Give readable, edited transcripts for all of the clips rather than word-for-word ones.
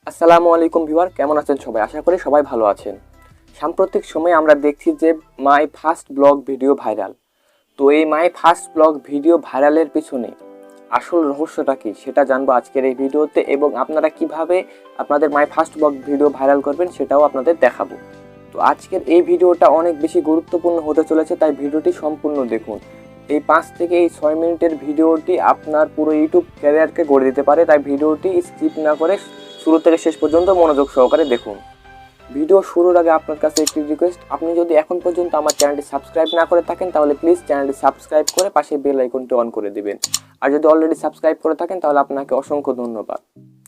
আসসালামু আলাইকুম ভিউয়ার, কেমন আছেন সবাই? আশা করি সবাই ভালো আছেন। সাম্প্রতিক সময়ে আমরা দেখছি যে মাই ফার্স্ট ব্লগ ভিডিও ভাইরাল। তো এই মাই ফার্স্ট ব্লগ ভিডিও ভাইরালের পিছনে আসল রহস্যটা কি সেটা জানবো আজকের এই ভিডিওতে, এবং আপনারা কিভাবে আপনাদের মাই ফার্স্ট ব্লগ ভিডিও ভাইরাল করবেন সেটাও আপনাদের দেখাবো। তো আজকের এই ভিডিওটা অনেক বেশি গুরুত্বপূর্ণ হতে চলেছে, তাই ভিডিওটি সম্পূর্ণ দেখুন। এই 5 থেকে 6 মিনিটের ভিডিওটি আপনার পুরো ইউটিউব ক্যারিয়ারকে গড়ে দিতে পারে, তাই ভিডিওটি স্কিপ না করে শুরু থেকে শেষ পর্যন্ত মনোযোগ সহকারে দেখুন। ভিডিও শুরুর আগে আপনার কাছে একটি রিকোয়েস্ট, আপনি যদি এখন পর্যন্ত আমার চ্যানেলটি সাবস্ক্রাইব না করে থাকেন তাহলে প্লিজ চ্যানেলটি সাবস্ক্রাইব করে পাশে বেল আইকনটি অন করে দিবেন। আর যদি অলরেডি সাবস্ক্রাইব করে থাকেন তাহলে আপনাকে অসংখ্য ধন্যবাদ।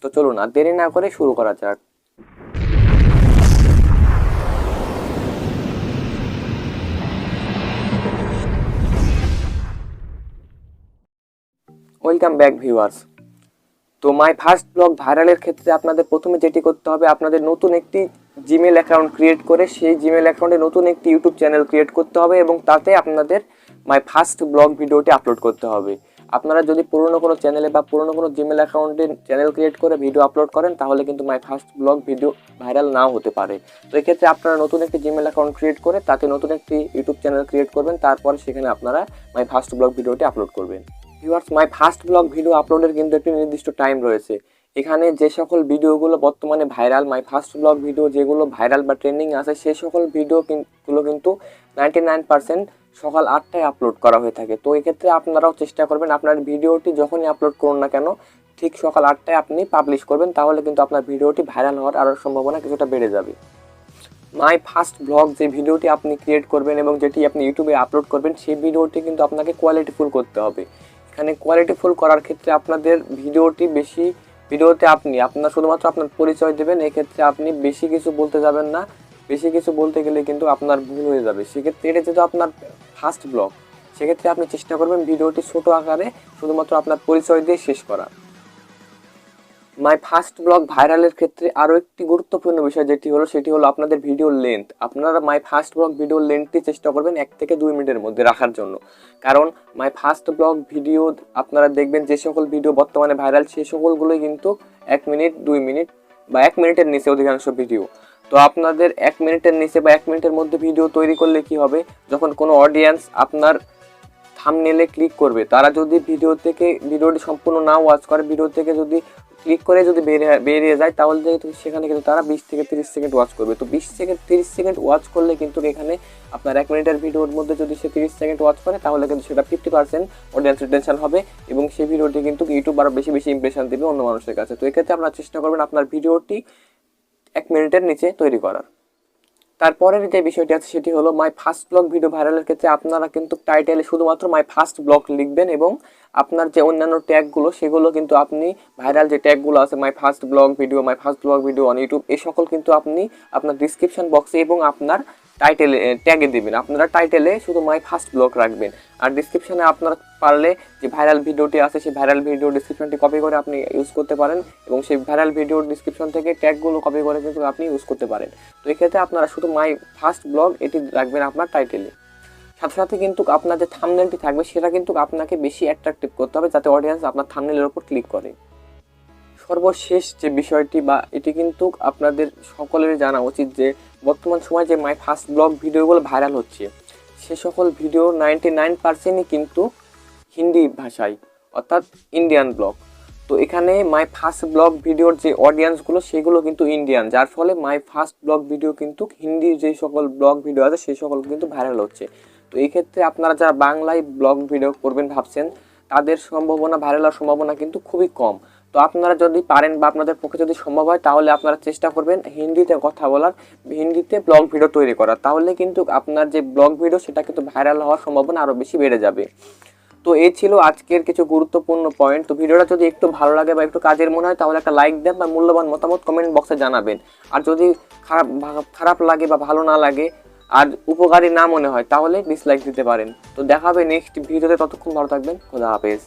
তো চলুন আর দেরি না করে শুরু করা যাক। Welcome back viewers. তো মাই ফার্স্ট ব্লগ ভাইরালের ক্ষেত্রে আপনাদের প্রথমে যেটি করতে হবে, আপনাদের নতুন একটি জিমেল অ্যাকাউন্ট ক্রিয়েট করে সেই জিমেল অ্যাকাউন্টে নতুন একটি ইউটিউব চ্যানেল ক্রিয়েট করতে হবে এবং তাতে আপনাদের মাই ফার্স্ট ব্লগ ভিডিওটি আপলোড করতে হবে। আপনারা যদি পুরনো কোনো চ্যানেলে বা পুরনো কোনো জিমেল অ্যাকাউন্টে চ্যানেল ক্রিয়েট করে ভিডিও আপলোড করেন তাহলে কিন্তু my first blog video viral নাও হতে পারে। তো এক্ষেত্রে আপনারা নতুন একটি জিমেল অ্যাকাউন্ট ক্রিয়েট করে তাতে নতুন একটি ইউটিউব চ্যানেল ক্রিয়েট করবেন, তারপর সেখানে আপনারা মাই ফার্স্ট ব্লগ ভিডিওটি আপলোড করবেন। Viewers, my first blog video আপলোডের কিন্তু একটি নির্দিষ্ট টাইম রয়েছে। এখানে যে সকল ভিডিওগুলো বর্তমানে ভাইরাল, মাই ফার্স্ট ব্লগ ভিডিও যেগুলো ভাইরাল বা ট্রেন্ডিং আছে সেই সকল ভিডিওগুলো কিন্তু 99% সকাল 8টায় আপলোড করা হয়ে থাকে। তো এক্ষেত্রে আপনারাও চেষ্টা করবেন আপনার ভিডিওটি যখনই আপলোড করুন না কেন ঠিক সকাল 8টায় আপনি পাবলিশ করবেন, তাহলে কিন্তু আপনার ভিডিওটি ভাইরাল হওয়ার আরও সম্ভাবনা কিছুটা বেড়ে যাবে। মাই ফার্স্ট ব্লগ যে ভিডিওটি আপনি ক্রিয়েট করবেন এবং যেটি আপনি ইউটিউবে আপলোড করবেন সেই ভিডিওটি কিন্তু আপনাকে কোয়ালিটিফুল করতে হবে। এখানে কোয়ালিটিফুল করার ক্ষেত্রে আপনাদের ভিডিওতে আপনি আপনার শুধুমাত্র আপনার পরিচয় দেবেন। এক্ষেত্রে আপনি বেশি কিছু বলতে যাবেন না, বেশি কিছু বলতে গেলে কিন্তু আপনার ভুল হয়ে যাবে। সেক্ষেত্রে এটা যেহেতু আপনার ফার্স্ট ব্লগ, সেক্ষেত্রে আপনি চেষ্টা করবেন ভিডিওটি ছোট আকারে শুধুমাত্র আপনার পরিচয় দিয়ে শেষ করা। মাই ফার্স্ট ব্লগ ভাইরালের ক্ষেত্রে আরও একটি গুরুত্বপূর্ণ বিষয় সেটি হলো আপনাদের ভিডিওর লেন্থ। আপনারা মাই ফার্স্ট ব্লগ ভিডিওর লেন্থটি চেষ্টা করবেন 1 থেকে 2 মিনিটের মধ্যে রাখার জন্য, কারণ মাই ফার্স্ট ব্লগ ভিডিও আপনারা দেখবেন যে সকল ভিডিও বর্তমানে ভাইরাল সেই সকলগুলোই কিন্তু 1 মিনিট 2 মিনিট বা 1 মিনিটের নিচে অধিকাংশ ভিডিও। তো আপনাদের 1 মিনিটের নিচে বা 1 মিনিটের মধ্যে ভিডিও তৈরি করলে কি হবে, যখন কোনো অডিয়েন্স আপনার থাম্বনেইলে ক্লিক করবে তারা যদি ভিডিওটি সম্পূর্ণ না ওয়াচ করে, ভিডিও থেকে যদি ক্লিক করে যদি বেরিয়ে যায় তাহলে সেখানে কিন্তু তারা 20 থেকে 30 সেকেন্ড ওয়াচ করবে। তো 20 থেকে 30 সেকেন্ড ওয়াচ করলে কিন্তু এখানে আপনার 1 মিনিটের ভিডিওর মধ্যে যদি সে 30 সেকেন্ড ওয়াচ করে তাহলে কিন্তু সেটা 50% অডিয়েন্স রিটেনশন হবে এবং সেই ভিডিওটি কিন্তু ইউটিউব আরও বেশি বেশি ইমপ্রেশন দেবে অন্য মানুষের কাছে। তো এক্ষেত্রে আপনারা চেষ্টা করবেন আপনার ভিডিওটি 1 মিনিটের নিচে তৈরি করার। তারপরের যে বিষয়টি আছে সেটি হলো মাই ফার্স্ট ব্লগ ভিডিও ভাইরালের ক্ষেত্রে আপনারা কিন্তু টাইটেলে শুধুমাত্র মাই ফার্স্ট ব্লগ লিখবেন এবং আপনার যে অন্যান্য ট্যাগগুলো সেগুলো কিন্তু আপনি ভাইরাল যে ট্যাগগুলো আছে মাই first blog video on YouTube এই সকল কিন্তু আপনি আপনার ডিসক্রিপশন বক্সে এবং আপনার টাইটেলে ট্যাগে দেবেন। আপনারা টাইটেলে শুধু মাই ফার্স্ট ব্লগ রাখবেন আর ডিসক্রিপশনে আপনারা পারলে যে ভাইরাল ভিডিওটি আছে সেই ভাইরাল ভিডিও ডিসক্রিপশনটি কপি করে আপনি ইউজ করতে পারেন এবং সেই ভাইরাল ভিডিওর ডিসক্রিপশন থেকে ট্যাগগুলো কপি করে কিন্তু আপনি ইউজ করতে পারেন। তো এক্ষেত্রে আপনারা শুধু মাই ফার্স্ট ব্লগ এটি রাখবেন আপনার টাইটেলে। সাথে সাথে কিন্তু আপনার যে থাম্বনেলটি থাকবে সেটা কিন্তু আপনাকে বেশি অ্যাট্রাকটিভ করতে হবে যাতে অডিয়েন্স আপনার থাম্বনেলের উপর ক্লিক করে। সর্বশেষ যে বিষয়টি বা এটি কিন্তু আপনাদের সকলেরই জানা উচিত যে বর্তমান সময়ে যে মাই ফার্স্ট ব্লগ ভিডিওগুলো ভাইরাল হচ্ছে সে সকল ভিডিও 99%ই কিন্তু হিন্দি ভাষায়, অর্থাৎ ইন্ডিয়ান ব্লগ। তো এখানে মাই ফার্স্ট ব্লগ ভিডিওর যে অডিয়েন্সগুলো সেগুলো কিন্তু ইন্ডিয়ান, যার ফলে মাই ফার্স্ট ব্লগ ভিডিও কিন্তু হিন্দি যে সকল ব্লগ ভিডিও আছে সেই সকল কিন্তু ভাইরাল হচ্ছে। তো এই ক্ষেত্রে আপনারা যারা বাংলায় ব্লগ ভিডিও করবেন ভাবছেন তাদের ভাইরাল হওয়ার সম্ভাবনা কিন্তু খুবই কম। তো আপনারা যদি পারেন বা আপনাদের পক্ষে যদি সম্ভব হয় তাহলে আপনারা চেষ্টা করবেন হিন্দিতে কথা বলার, হিন্দিতে ব্লগ ভিডিও তৈরি করার, তাহলে কিন্তু আপনার যে ব্লগ ভিডিও সেটা কিন্তু ভাইরাল হওয়ার সম্ভাবনা আরও বেশি বেড়ে যাবে। তো এই ছিল আজকের কিছু গুরুত্বপূর্ণ পয়েন্ট। তো ভিডিওটা যদি একটু ভালো লাগে বা একটু কাজের মনে হয় তাহলে একটা লাইক দেন বা মূল্যবান মতামত কমেন্ট বক্সে জানাবেন। আর যদি খারাপ লাগে বা ভালো না লাগে আর উপকারী না মনে হয় তাহলে ডিসলাইক দিতে পারেন। তো দেখা হবে নেক্সট ভিডিওতে, ততক্ষণ ভালো থাকবেন, খোদা হাফেজ।